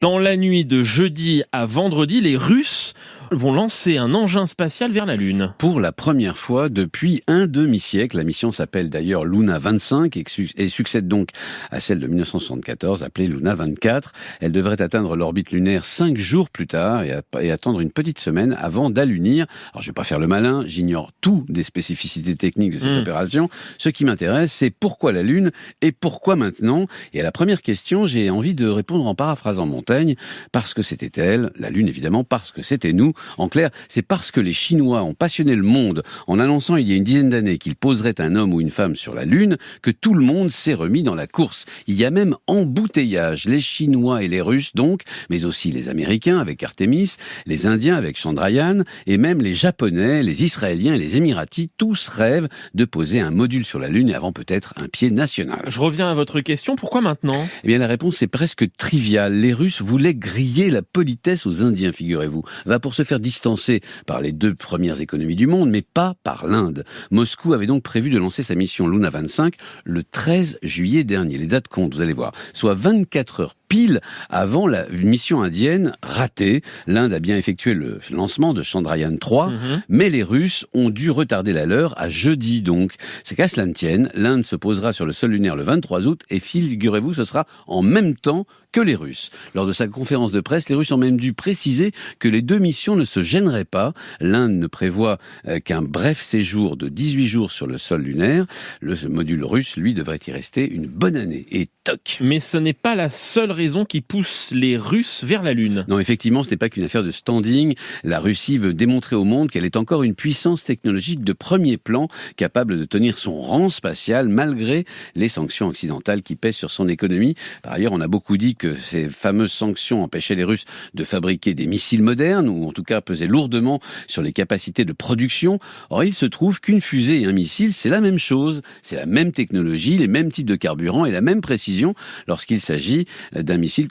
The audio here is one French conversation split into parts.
Dans la nuit de jeudi à vendredi, les Russes vont lancer un engin spatial vers la Lune. Pour la première fois depuis un demi-siècle, la mission s'appelle d'ailleurs Luna 25 et succède donc à celle de 1974 appelée Luna 24. Elle devrait atteindre l'orbite lunaire 5 jours plus tard et attendre une petite semaine avant d'allunir. Alors je vais pas faire le malin, j'ignore tout des spécificités techniques de cette opération. Ce qui m'intéresse, c'est pourquoi la Lune et pourquoi maintenant. Et à la première question, j'ai envie de répondre en paraphrasant Montaigne, parce que c'était elle, la Lune évidemment, parce que c'était nous. En clair, c'est parce que les Chinois ont passionné le monde en annonçant il y a une dizaine d'années qu'ils poseraient un homme ou une femme sur la Lune que tout le monde s'est remis dans la course. Il y a même embouteillage. Les Chinois et les Russes donc, mais aussi les Américains avec Artemis, les Indiens avec Chandrayaan et même les Japonais, les Israéliens et les Émiratis, tous rêvent de poser un module sur la Lune et avant peut-être un pied national. Je reviens à votre question, pourquoi maintenant ? Eh bien la réponse est presque triviale. Les Russes voulaient griller la politesse aux Indiens, figurez-vous. Va pour se faire distancer par les deux premières économies du monde, mais pas par l'Inde. Moscou avait donc prévu de lancer sa mission Luna 25 le 13 juillet dernier. Les dates comptent, vous allez voir. Soit 24 heures pile avant la mission indienne ratée. L'Inde a bien effectué le lancement de Chandrayaan 3, mais les Russes ont dû retarder la leur à jeudi donc. C'est qu'à cela ne tienne, l'Inde se posera sur le sol lunaire le 23 août et figurez-vous, ce sera en même temps que les Russes. Lors de sa conférence de presse, les Russes ont même dû préciser que les deux missions ne se gêneraient pas. L'Inde ne prévoit qu'un bref séjour de 18 jours sur le sol lunaire. Le module russe, lui, devrait y rester une bonne année. Et toc. Mais ce n'est pas la seule raison qui pousse les Russes vers la Lune. Non, effectivement, ce n'est pas qu'une affaire de standing. La Russie veut démontrer au monde qu'elle est encore une puissance technologique de premier plan, capable de tenir son rang spatial malgré les sanctions occidentales qui pèsent sur son économie. Par ailleurs, on a beaucoup dit que ces fameuses sanctions empêchaient les Russes de fabriquer des missiles modernes, ou en tout cas pesaient lourdement sur les capacités de production. Or, il se trouve qu'une fusée et un missile, c'est la même chose. C'est la même technologie, les mêmes types de carburant et la même précision lorsqu'il s'agit d'un missile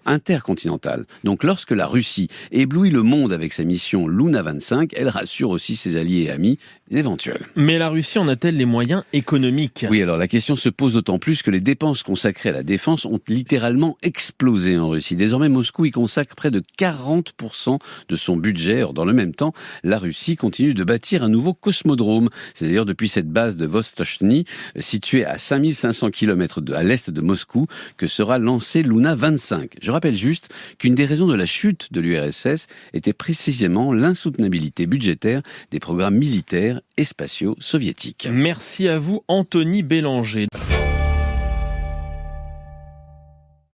intercontinental. Donc lorsque la Russie éblouit le monde avec sa mission Luna 25, elle rassure aussi ses alliés et amis éventuels. Mais la Russie en a-t-elle les moyens économiques ? Oui, alors la question se pose d'autant plus que les dépenses consacrées à la défense ont littéralement explosé en Russie. Désormais, Moscou y consacre près de 40% de son budget. Or, dans le même temps, la Russie continue de bâtir un nouveau cosmodrome. C'est d'ailleurs depuis cette base de Vostochny, située à 5500 km à l'est de Moscou, que sera lancée Luna 25. Je rappelle juste qu'une des raisons de la chute de l'URSS était précisément l'insoutenabilité budgétaire des programmes militaires et spatiaux soviétiques. Merci à vous, Anthony Bélanger.